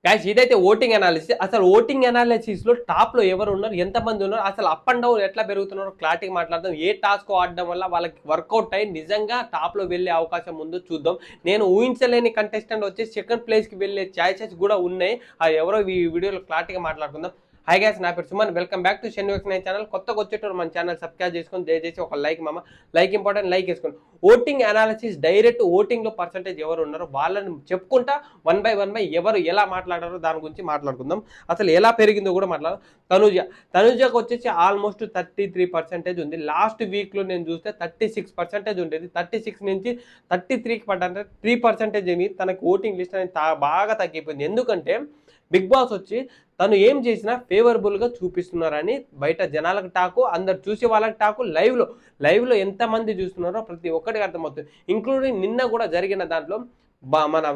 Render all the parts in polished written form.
Guys ఇదైతే voting analysis. అసలు voting అనాలిసిస్‌లో టాప్‌లో ఎవరున్నారు? ఎంతమంది ఉన్నారు? అసలు అప్ అండ్ డౌన్ ఎట్లా పెరుగుతున్నారో క్లారిటీగా మాట్లాడదాం. ఏ టాస్క్ ఆడడం వల్ల వాళ్ళకి వర్కౌట్ అయ్యి నిజంగా టాప్‌లో వెళ్ళే అవకాశం ఉందో చూద్దాం. నేను ఊహించలేని కంటెస్టెంట్ వచ్చి సెకండ్ ప్లేస్‌కి వెళ్ళే ఛాయిసెస్ కూడా ఉన్నాయి. ఎవరో ఈ వీడియోలో క్లారిటీగా మాట్లాడుకుందాం. హై గైస్, నా పేరు సుమన్. వెల్కమ్ బ్యాక్ టు షెన్యూక్స్ నైన్ ఛానల్. కొత్తగా వచ్చేటప్పుడు మన ఛానల్ సబ్స్క్రైబ్ చేసుకొని దయచేసి ఒక లైక్ మామ. లైక్ ఇంపార్టెంట్, లైక్ వేసుకోండి. ఓటింగ్ అనాలిసిస్ డైరెక్ట్ ఓటింగ్లో పర్సంటేజ్ ఎవరు ఉన్నారో వాళ్ళని చెప్పుకుంటా వన్ బై ఎవరు ఎలా మాట్లాడారో దాని గురించి మాట్లాడుకుందాం. అసలు ఎలా పెరిగిందో కూడా మాట్లాడదాం. తనుజకు వచ్చేసి ఆల్మోస్ట్ 33% ఉంది. లాస్ట్ వీక్లో నేను చూస్తే 36% ఉండేది. 36 నుంచి 33కి పడ్డా, 3% తనకి ఓటింగ్ లిస్ట్ అనేది బాగా తగ్గిపోయింది. ఎందుకంటే బిగ్ బాస్ వచ్చి తను ఏం చేసినా ఫేవరబుల్గా చూపిస్తున్నారని బయట జనాలకు టాకు, అందరు చూసే వాళ్ళకి టాకు. లైవ్లో ఎంతమంది చూస్తున్నారో ప్రతి ఒక్కరికి అర్థమవుతుంది. ఇంక్లూడింగ్ నిన్న కూడా జరిగిన దాంట్లో మన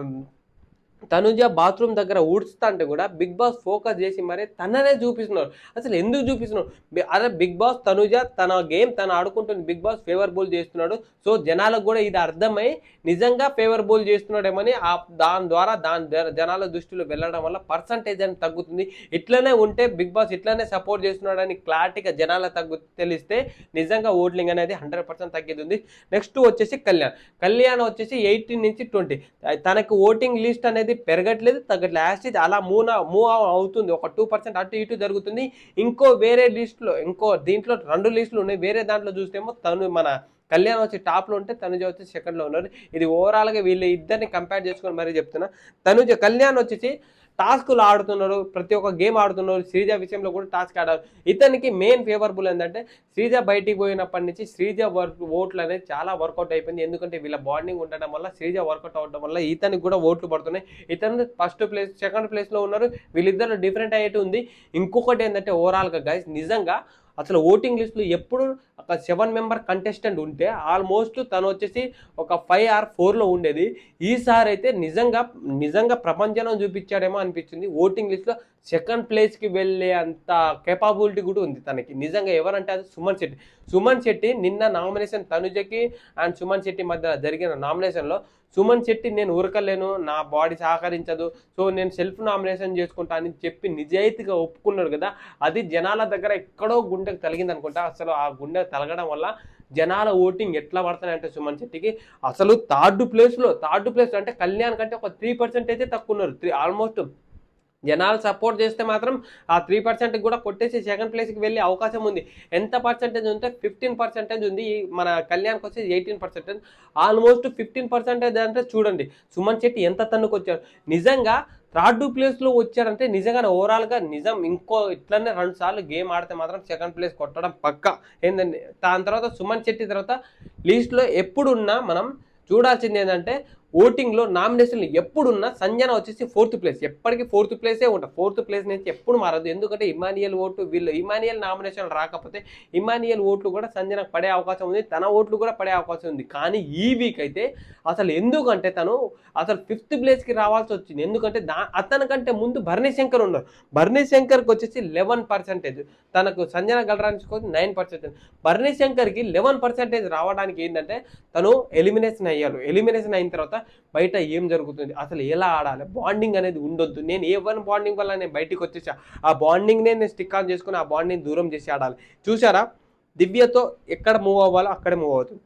తనుజ బాత్రూమ్ దగ్గర ఊడ్చుతా అంటే కూడా బిగ్ బాస్ ఫోకస్ చేసి మరి తననే చూపిస్తున్నారు. అసలు ఎందుకు చూపిస్తున్నారు? అరే బిగ్ బాస్ తనుజ తన గేమ్ తను ఆడుకుంటుంది, బిగ్ బాస్ ఫేవరబుల్ చేస్తున్నాడు. సో జనాలకు కూడా ఇది అర్థమై నిజంగా ఫేవరబుల్ చేస్తున్నాడేమని దాని ద్వారా జనాల దృష్టిలో వెళ్ళడం వల్ల పర్సంటేజ్ అని తగ్గుతుంది. ఇట్లనే ఉంటే బిగ్ బాస్ ఇట్లనే సపోర్ట్ చేస్తున్నాడని క్లారిటీగా జనాల తెలిస్తే నిజంగా ఓట్లింగ్ అనేది 100% తగ్గుతుంది. నెక్స్ట్ వచ్చేసి కళ్యాణ్ వచ్చేసి 18 నుంచి 20. తనకు ఓటింగ్ లిస్ట్ అనేది పెరగట్లేదు, తగ్గట్లేదు. యాస్టిజ్ అలా మూవ్ అవుతుంది. ఒక 2% అటు ఇటు జరుగుతుంది. ఇంకో వేరే లిస్టులో దీంట్లో 2 లిస్టులు ఉన్నాయి. వేరే దాంట్లో చూస్తేమో మన కళ్యాణ్ వచ్చి టాప్లో ఉంటే తనుజ వచ్చి సెకండ్లో ఉన్నారు. ఇది ఓవరాల్గా వీళ్ళ ఇద్దరిని కంపేర్ చేసుకొని మరీ చెప్తున్నా. కళ్యాణ్ వచ్చేసి టాస్కులు ఆడుతున్నారు, ప్రతి ఒక్క గేమ్ ఆడుతున్నారు. శ్రీజ విషయంలో కూడా టాస్క్ ఆడారు. ఇతనికి మెయిన్ ఫేవరబుల్ ఏంటంటే శ్రీజ బయటికి పోయినప్పటి నుంచి శ్రీజ ఓట్లు అనేది చాలా వర్కౌట్ అయిపోయింది. ఎందుకంటే వీళ్ళ బాండింగ్ ఉండడం వల్ల, శ్రీజ వర్కౌట్ అవ్వడం వల్ల ఇతనికి కూడా ఓట్లు పడుతున్నాయి. ఇతను ఫస్ట్ ప్లేస్, సెకండ్ ప్లేస్లో ఉన్నారు. వీళ్ళిద్దరు డిఫరెంట్ అయ్యేటి ఉంది. ఇంకొకటి ఏంటంటే ఓవరాల్గా గైస్ నిజంగా అసలు ఓటింగ్ లిస్టులో ఎప్పుడు ఒక 7 మెంబర్ కంటెస్టెంట్ ఉంటే ఆల్మోస్ట్ తను వచ్చేసి ఒక 5 or 4లో ఉండేది. ఈసారి అయితే నిజంగా ప్రపంచం చూపించాడేమో అనిపించింది. ఓటింగ్ లిస్ట్లో సెకండ్ ప్లేస్కి వెళ్ళే అంత కేపబిలిటీ కూడా ఉంది తనకి. నిజంగా ఎవరంటే అది సుమన్ శెట్టి నిన్న నామినేషన్ తనుజకి అండ్ సుమన్ శెట్టి మధ్య జరిగిన నామినేషన్లో సుమన్ శెట్టి నేను ఊరకలేను, నా బాడీ సహకరించదు, సో నేను సెల్ఫ్ నామినేషన్ చేసుకుంటా అని చెప్పి నిజాయితీగా ఒప్పుకున్నాడు కదా. అది జనాల దగ్గర ఎక్కడో గుండెకు తలిగింది అనుకుంటా. అసలు ఆ గుండెకు తలగడం వల్ల జనాల ఓటింగ్ ఎట్లా పడుతున్నాయంటే సుమన్ శెట్టికి అసలు థర్డ్ ప్లేస్ అంటే కళ్యాణ్ కంటే ఒక 3% తక్కువ ఉన్నారు. ఆల్మోస్ట్ జనాలు సపోర్ట్ చేస్తే మాత్రం ఆ 3% కూడా కొట్టేసి సెకండ్ ప్లేస్కి వెళ్ళే అవకాశం ఉంది. ఎంత పర్సెంటేజ్ ఉంటే 15% ఉంది. మన కళ్యాణ్కి వచ్చి 18%. ఆల్మోస్ట్ 15% అంటే చూడండి సుమన్ శెట్టి ఎంత తన్నుకొచ్చారు. నిజంగా థర్డ్ ప్లేస్లో వచ్చారంటే నిజంగానే ఓవరాల్గా ఇంకో ఇట్లనే 2 సార్లు గేమ్ ఆడితే మాత్రం సెకండ్ ప్లేస్ కొట్టడం పక్కా. ఏంటంటే దాని తర్వాత సుమన్ శెట్టి తర్వాత లిస్ట్లో ఎప్పుడున్నా మనం చూడాల్సింది ఏంటంటే ఓటింగ్లో నామినేషన్లు ఎప్పుడున్నా సంజన వచ్చేసి 4th ప్లేస్, ఎప్పటికీ 4th ప్లేసే ఉంటుంది. 4th ప్లేస్ నుంచి ఎప్పుడు మారదు. ఎందుకంటే ఇమానియల్ ఓటు, ఇమానియల్ నామినేషన్ రాకపోతే ఇమానియల్ ఓట్లు కూడా సంజనకు పడే అవకాశం ఉంది, తన ఓట్లు కూడా పడే అవకాశం ఉంది. కానీ ఈ వీక్ అయితే అసలు ఎందుకంటే తను అసలు 5th ప్లేస్కి రావాల్సి వచ్చింది. ఎందుకంటే అతనికంటే ముందు భరణి శంకర్ ఉన్నారు. భరణి శంకర్కి వచ్చేసి 11%, తనకు సంజన గల్రానికి 9%. భరణి శంకర్కి 11% రావడానికి ఏంటంటే తను ఎలిమినేషన్ అయిన తర్వాత బయట ఏం జరుగుతుంది, అసలు ఎలా ఆడాలి, బాండింగ్ అనేది ఉండొద్దు. నేను ఏ బాండింగ్ వల్ల నేను బయటికి వచ్చేసా, ఆ బాండింగ్నే నేను స్టిక్ ఆన్ చేసుకుని ఆ బాండింగ్ దూరం చేసి ఆడాలి. చూసారా, దివ్యతో ఎక్కడ మూవ్ అవ్వాలో అక్కడే మూవ్ అవుతుంది.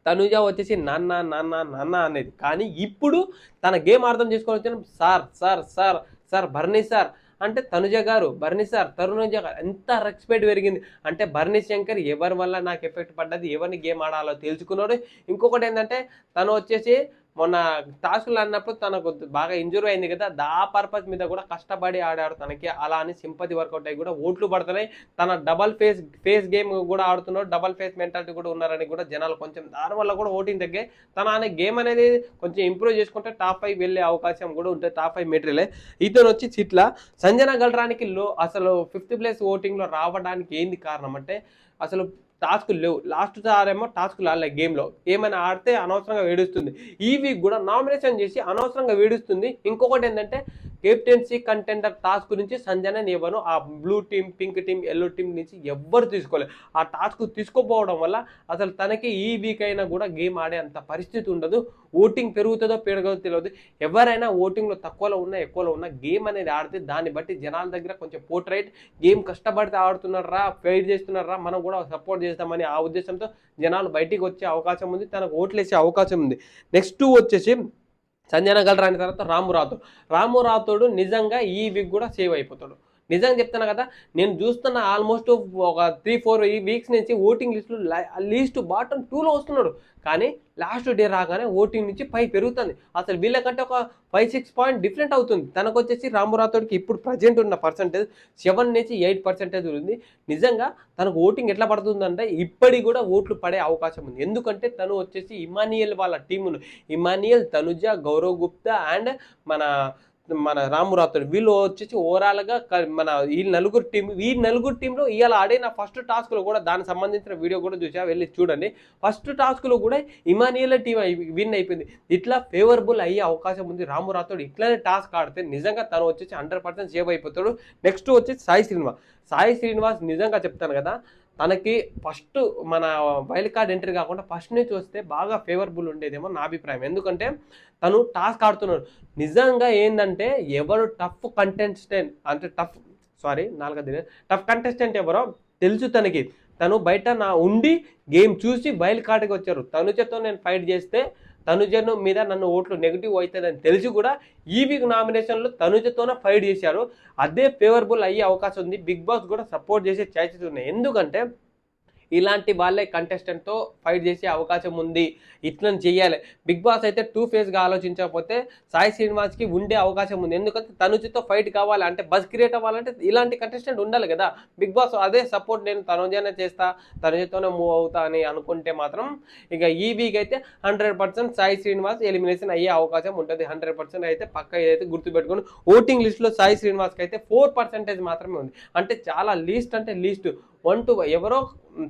తనుజ వచ్చేసి నాన్న నాన్న నాన్న అనేది. కానీ ఇప్పుడు తన గేమ్ అర్థం చేసుకొని వచ్చిన sir sir sir sir Bharani sir అంటే తనుజ గారు, భరణి సార్, తరుణజ గారు ఎంత రెస్పెక్ట్ పెరిగింది అంటే భరణి శంకర్ ఎవరి వల్ల నాకు ఎఫెక్ట్ పడ్డది, ఎవరిని గేమ్ ఆడాలో తెలుసుకున్నాడు. ఇంకొకటి ఏంటంటే తను వచ్చేసి మొన్న టాస్క్లు అన్నప్పుడు తనకు బాగా ఇంజురీ అయింది కదా, ఆ పర్పస్ మీద కూడా కష్టపడి ఆడాడు తనకి. అలా అని సింపతి వర్కౌట్ అయ్యి కూడా ఓట్లు పడుతున్నాయి. తన డబల్ ఫేస్ గేమ్ కూడా ఆడుతున్నాడు, డబల్ ఫేస్ మెంటాలిటీ కూడా ఉన్నారని కూడా జనాలు కొంచెం దానివల్ల కూడా ఓటింగ్ తగ్గే. తన గేమ్ అనేది కొంచెం ఇంప్రూవ్ చేసుకుంటే టాప్ 5 వెళ్ళే అవకాశం కూడా ఉంటుంది. టాప్ 5 మెటీరియలే. ఇతను వచ్చి చిట్ల సంజన గల్రానికి అసలు 5th ప్లేస్ ఓటింగ్లో రావడానికి ఏంది కారణం అంటే అసలు టాస్కులు లేవు. లాస్ట్ సారేమో టాస్కులు ఆడలే, గేమ్లో ఏమైనా ఆడితే అనవసరంగా వేడుస్తుంది. ఈ వీక్ కూడా నామినేషన్ చేసి అనవసరంగా వేడుస్తుంది. ఇంకొకటి ఏంటంటే కెప్టెన్సీ కంటెండర్ టాస్క్ నుంచి సంజనని ఎవరు ఆ blue team, pink team, yellow team నుంచి ఎవ్వరు తీసుకోలేదు. ఆ టాస్క్ తీసుకోపోవడం వల్ల అసలు తనకి ఈ వీక్ అయినా కూడా గేమ్ ఆడే అంత పరిస్థితి ఉండదు. ఓటింగ్ పెరుగుతుందో పెరగదో తెలియదు. ఎవరైనా ఓటింగ్లో తక్కువలో ఉన్నా ఎక్కువలో ఉన్నా గేమ్ అనేది ఆడితే దాన్ని బట్టి జనాల దగ్గర కొంచెం పోర్ట్రైట్ గేమ్ కష్టపడితే ఆడుతున్నారా, ఫైట్ చేస్తున్నారా, మనం కూడా సపోర్ట్ చేస్తామని ఆ ఉద్దేశంతో జనాలు బయటికి వచ్చే అవకాశం ఉంది, తనకు ఓట్లు వేసే అవకాశం ఉంది. నెక్స్ట్ వచ్చేసి సంజన గల్రాని తర్వాత రాము రాథోడ్ నిజంగా ఈ వీక్ కూడా సేవ్ అయిపోతాడు. నిజంగా చెప్తున్నా కదా, నేను చూస్తున్న ఆల్మోస్ట్ ఒక 3-4 ఈ వీక్స్ నుంచి ఓటింగ్ లిస్టులు లీస్ట్ బాటమ్ 2లో వస్తున్నాడు. కానీ లాస్ట్ డే రాగానే ఓటింగ్ నుంచి 5 పెరుగుతుంది. అసలు వీళ్ళకంటే ఒక 5-6 పాయింట్ డిఫరెంట్ అవుతుంది. తనకు వచ్చేసి రాము రాథోడ్కి ఇప్పుడు ప్రజెంట్ ఉన్న పర్సంటేజ్ 7 నుంచి 8% ఉంది. నిజంగా తనకు ఓటింగ్ ఎట్లా పడుతుందంటే ఇప్పటికి కూడా ఓట్లు పడే అవకాశం ఉంది. ఎందుకంటే తను వచ్చేసి ఇమానియల్ వాళ్ళ టీమును, ఇమానియల్, తనుజ, గౌరవ్ గుప్తా అండ్ మన రాము రాథోడ్ వీళ్ళు వచ్చేసి ఓవరాల్గా మన ఈ నలుగురు టీంలో ఇవాళ ఆడిన ఫస్ట్ టాస్క్లో కూడా దానికి సంబంధించిన వీడియో కూడా చూసా, వెళ్ళి చూడండి. ఫస్ట్ టాస్క్లో కూడా ఇమానియల్ టీం విన్ అయిపోయింది. ఇట్లా ఫేవరబుల్ అయ్యే అవకాశం ఉంది. రాము రాథోడ్ ఇట్లానే టాస్క్ ఆడితే నిజంగా తను వచ్చేసి 100% సేవ్ అయిపోతాడు. నెక్స్ట్ వచ్చేసి సాయి శ్రీనివాస్ నిజంగా చెప్తాను కదా, తనకి ఫస్ట్ మన వైల్డ్ కార్డ్ ఎంట్రీ కాకుండా ఫస్ట్ నుంచి వస్తే బాగా ఫేవరబుల్ ఉండేదేమో నా అభిప్రాయం. ఎందుకంటే తను టాస్క్ ఆడుతున్నాడు. నిజంగా ఏంటంటే ఎవరు టఫ్ కంటెస్టెంట్ ఎవరో తెలుసు తనకి. తను బయట ఉండి గేమ్ చూసి వైల్డ్ కార్డ్కి వచ్చారు. తనుజతో నేను ఫైట్ చేస్తే తనుజను మీద నన్ను ఓట్లు నెగిటివ్ అవుతుందని తెలిసి కూడా ఈ వీక్ నామినేషన్లో తనుజతోనే ఫైట్ చేశారు. అదే ఫేవరబుల్ అయ్యే అవకాశం ఉంది. బిగ్ బాస్ కూడా సపోర్ట్ చేసే ఛాన్సెస్ ఉన్నాయి. ఎందుకంటే ఇలాంటి వాళ్ళే కంటెస్టెంట్తో ఫైట్ చేసే అవకాశం ఉంది. ఇట్లని చెయ్యాలి. బిగ్ బాస్ అయితే 2 ఫేజ్గా ఆలోచించకపోతే సాయి శ్రీనివాస్కి ఉండే అవకాశం ఉంది. ఎందుకంటే తనుజతో ఫైట్ కావాలి అంటే, బజ్ క్రియేట్ అవ్వాలంటే ఇలాంటి కంటెస్టెంట్ ఉండాలి కదా. బిగ్ బాస్ అదే సపోర్ట్, నేను తనుజనే చేస్తా, తనుజతోనే మూవ్ అవుతా అని అనుకుంటే మాత్రం ఇక ఈ వీక్ అయితే 100% సాయి శ్రీనివాస్ ఎలిమినేషన్ అయ్యే అవకాశం ఉంటుంది. 100% అయితే పక్క ఏదైతే గుర్తుపెట్టుకుని ఓటింగ్ లిస్ట్లో సాయి శ్రీనివాస్కి అయితే 4% మాత్రమే ఉంది. అంటే చాలా లీస్ట్ 1 to ఎవరో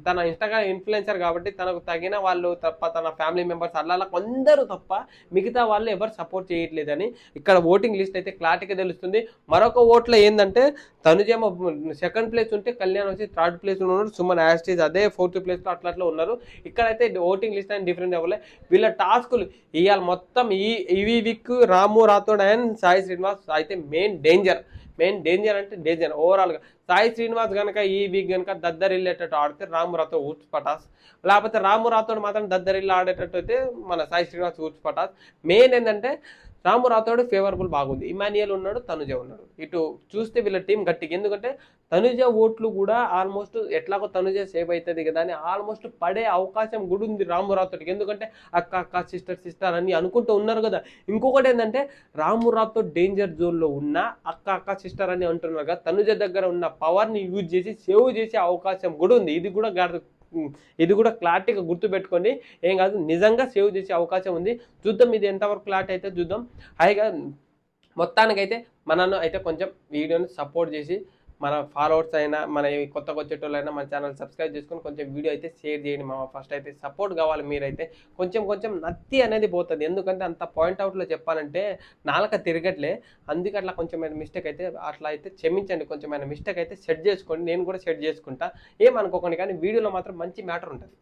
తన ఇన్స్టాగ్రామ్ ఇన్ఫ్లుయెన్సర్ కాబట్టి తనకు తగిన వాళ్ళు తప్ప, తన ఫ్యామిలీ మెంబర్స్ అలా కొందరు తప్ప మిగతా వాళ్ళు ఎవరు సపోర్ట్ చేయట్లేదని ఇక్కడ ఓటింగ్ లిస్ట్ అయితే క్లారిటీగా తెలుస్తుంది. మరొక ఓట్లో ఏంటంటే తనుజేమో 2nd ప్లేస్ ఉంటే కళ్యాణ్ వచ్చి 3rd ప్లేస్ ఉన్నారు, సుమన్ యాస్టీజ్ అదే 4th ప్లేస్లో అట్లా ఉన్నారు. ఇక్కడైతే ఓటింగ్ లిస్ట్ అని డిఫరెంట్ అవ్వలే. వీళ్ళ టాస్కులు ఇవాళ మొత్తం ఈ week Ramu Rathod and Sai Srinivas అయితే మెయిన్ డేంజర్ అంటే డేంజర్ ఓవరాల్గా. సాయి శ్రీనివాస్ కనుక ఈ వీక్ కనుక దద్దరిల్లేటట్టు ఆడితే రాము రాథోడ్ ఊడ్చిపటాస్, లేకపోతే రాము రాథోడ్ మాత్రం దద్దరిల్లు ఆడేటట్టు అయితే మన సాయి శ్రీనివాస్ ఊడ్చిపటాస్. మెయిన్ ఏంటంటే రాము రాథోడ్ ఫేవరబుల్ బాగుంది. ఇమానియల్ ఉన్నాడు, తనుజ ఉన్నాడు. ఇటు చూస్తే వీళ్ళ టీం గట్టిగా. ఎందుకంటే తనుజ ఓట్లు కూడా ఆల్మోస్ట్ ఎట్లాగో తనుజ సేవ్ అవుతుంది కదా అని ఆల్మోస్ట్ పడే అవకాశం కూడా ఉంది రాము రాథోడ్కి. ఎందుకంటే అక్క సిస్టర్ అని అనుకుంటూ ఉన్నారు కదా. ఇంకొకటి ఏంటంటే రాము రాథోడ్ డేంజర్ జోన్లో ఉన్న అక్క సిస్టర్ అని అంటున్నారు కదా, తనుజ దగ్గర ఉన్న పవర్ని యూజ్ చేసి సేవ్ చేసే అవకాశం కూడా ఉంది. ఇది కూడా క్లారిటీగా గుర్తుపెట్టుకోండి. ఏం కాదు, నిజంగా సేవ్ చేసే అవకాశం ఉంది. చూద్దాం ఇది ఎంతవరకు క్లారిటీ అయితే చూద్దాం. హాయిగా మొత్తానికైతే మనను అయితే కొంచెం వీడియోని సపోర్ట్ చేసి, మన ఫాలోవర్స్ అయినా, మన కొత్తగా వచ్చేటోళ్ళైనా మన ఛానల్ సబ్స్క్రైబ్ చేసుకొని కొంచెం వీడియో అయితే షేర్ చేయండి. ఫస్ట్ అయితే సపోర్ట్ కావాలి. మీరైతే కొంచెం నత్తి అనేది పోతుంది. ఎందుకంటే అంత పాయింట్అవుట్లో చెప్పాలంటే నాలుక తిరగట్లే. అందుకే అట్లా కొంచెం మిస్టేక్ అయితే అట్లా అయితే క్షమించండి. కొంచెం మిస్టేక్ అయితే సెట్ చేసుకోండి. నేను కూడా సెట్ చేసుకుంటా, ఏమనుకోకండి. కానీ వీడియోలో మాత్రం మంచి మ్యాటర్ ఉంటుంది.